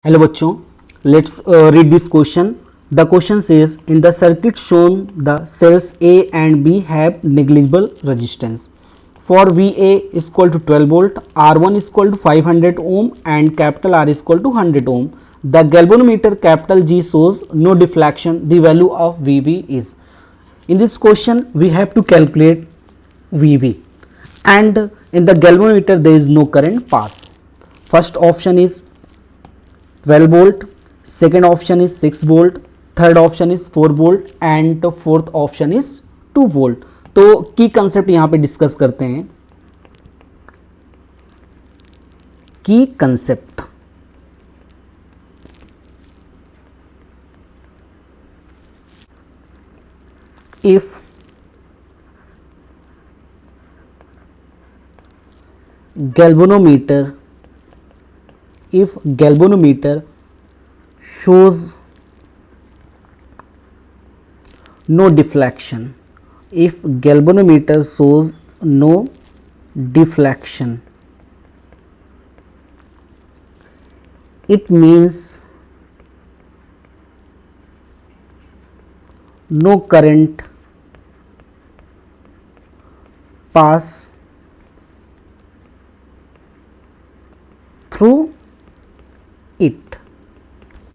Hello बच्चों, let's read this question. The question says in the circuit shown the cells A and B have negligible resistance. For VA is equal to 12 volt, R1 is equal to 500 ohm and capital R is equal to 100 ohm. The galvanometer capital G shows no deflection. The value of VV is. In this question we have to calculate VV and in the galvanometer there is no current pass. First option is 12 volt, second option is 6 volt, third option is 4 volt and the fourth option is 2 volt. तो की concept यहां पे discuss करते हैं. की concept if galvanometer shows no deflection, if galvanometer shows no deflection, it means no current pass through it.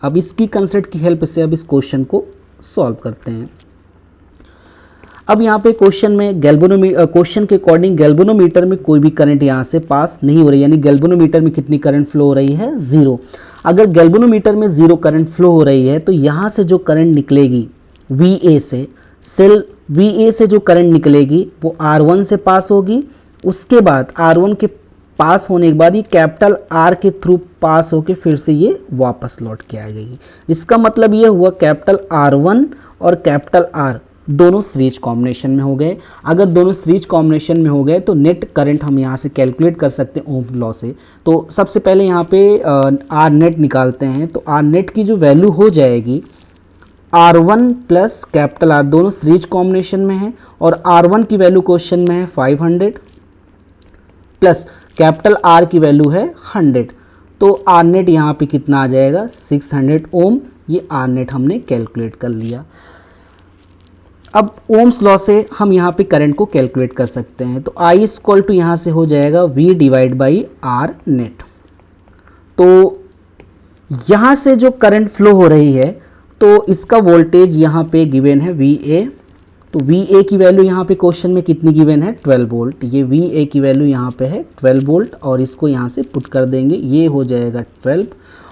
अब इसकी concept की हेल्प से अब इस क्वेश्चन को सॉल्व करते हैं. अब यहाँ पे क्वेश्चन में क्वेश्चन के अकॉर्डिंग गैल्वेनोमीटर में कोई भी करंट यहाँ से पास नहीं हो रही, यानी गैल्वेनोमीटर में कितनी करंट फ्लो हो रही है, जीरो. अगर गैल्वेनोमीटर में जीरो करंट फ्लो हो रही है तो यहाँ से जो करंट निकलेगी VA से, सेल VA से जो करंट निकलेगी वो R1 से पास होगी. उसके बाद R1 के पास होने के बाद ये कैपिटल R के थ्रू पास होके फिर से ये वापस लौट के आ गई. इसका मतलब ये हुआ कैपिटल R1 और कैपिटल R दोनों सीरीज कॉम्बिनेशन में हो गए. अगर दोनों सीरीज कॉम्बिनेशन में हो गए तो नेट करंट हम यहाँ से कैलकुलेट कर सकते हैं ओम लॉ से. तो सबसे पहले यहाँ पे R नेट निकालते हैं. तो R नेट की जो वैल्यू हो जाएगी R1 प्लस कैपिटल R दोनों सीरीज कॉम्बिनेशन में है और R1 की वैल्यू क्वेश्चन में है 500 प्लस कैपिटल R की वैल्यू है 100. तो R नेट यहाँ पे कितना आ जाएगा 600 ओम. ये R नेट हमने कैलकुलेट कर लिया. अब ओम्स लॉ से हम यहाँ पे करंट को कैलकुलेट कर सकते हैं. तो I इक्वल टू यहाँ से हो जाएगा V divide by R net. तो यहाँ से जो करंट फ्लो हो रही है तो इसका वोल्टेज यहाँ पे गिवन है VA. तो VA की वैल्यू यहाँ पे क्वेश्चन में कितनी गिवन है 12 वोल्ट. ये VA की वैल्यू यहाँ पे है 12 वोल्ट और इसको यहाँ से पुट कर देंगे, ये हो जाएगा 12.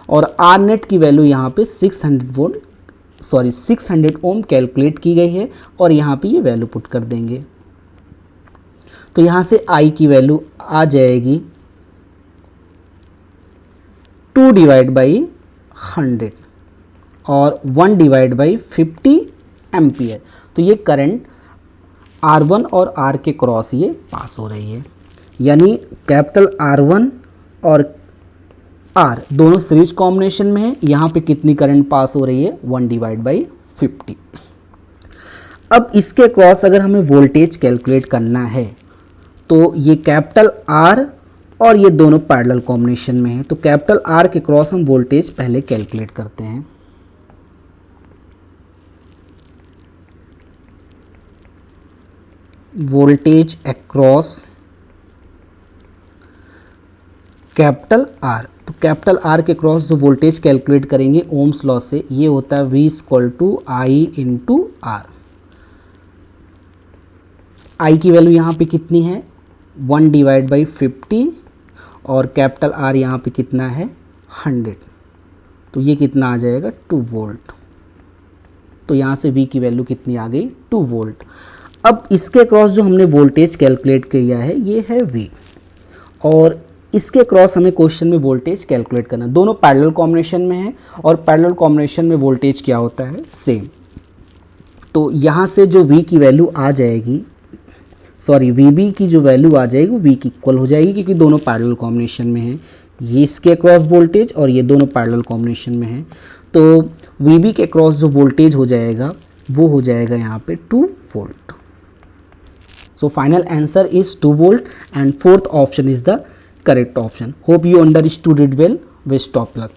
और R नेट की वैल्यू यहाँ पे 600 ओम कैलकुलेट की गई है और यहाँ पे ये वैल्यू पुट कर देंगे. तो यहाँ से I की वैल्यू आ जाएगी 2 डिवाइड बाई 100 और 1 डिवाइड बाई 50 एम्पियर. तो ये करंट R1 और R के क्रॉस ये पास हो रही है, यानी कैपिटल R1 और R दोनों सीरीज कॉम्बिनेशन में है. यहाँ पे कितनी करंट पास हो रही है 1 डिवाइड बाई 50. अब इसके क्रॉस अगर हमें वोल्टेज कैलकुलेट करना है तो ये कैपिटल R और ये दोनों पैरेलल कॉम्बिनेशन में है. तो कैपिटल R के क्रॉस हम वोल्टेज पहले कैलकुलेट करते हैं. Voltage across capital R. तो कैपिटल R के क्रॉस जो वोल्टेज कैलकुलेट करेंगे ओम्स लॉ से, ये होता है V equal to I into R. I की वैल्यू यहाँ पे कितनी है 1 डिवाइड बाई 50 और कैपिटल R यहाँ पे कितना है 100. तो ये कितना आ जाएगा 2 वोल्ट. तो यहाँ से V की वैल्यू कितनी आ गई 2 वोल्ट. अब इसके क्रॉस जो हमने वोल्टेज कैलकुलेट किया है ये है V और इसके क्रॉस हमें क्वेश्चन में वोल्टेज कैलकुलेट करना. दोनों पैरेलल कॉम्बिनेशन में है और पैरेलल कॉम्बिनेशन में वोल्टेज क्या होता है सेम. तो यहाँ से जो V की वैल्यू आ जाएगी, VB की जो वैल्यू आ जाएगी वो V की इक्वल हो जाएगी क्योंकि दोनों पैरेलल कॉम्बिनेशन में है. ये इसके क्रॉस वोल्टेज और ये दोनों पैरेलल कॉम्बिनेशन में है. तो VB के क्रॉस जो वोल्टेज हो जाएगा वो हो जाएगा यहाँ पे 2 volt. So final answer is 2 volt and fourth option is the correct option. Hope you understood it well. Best of luck.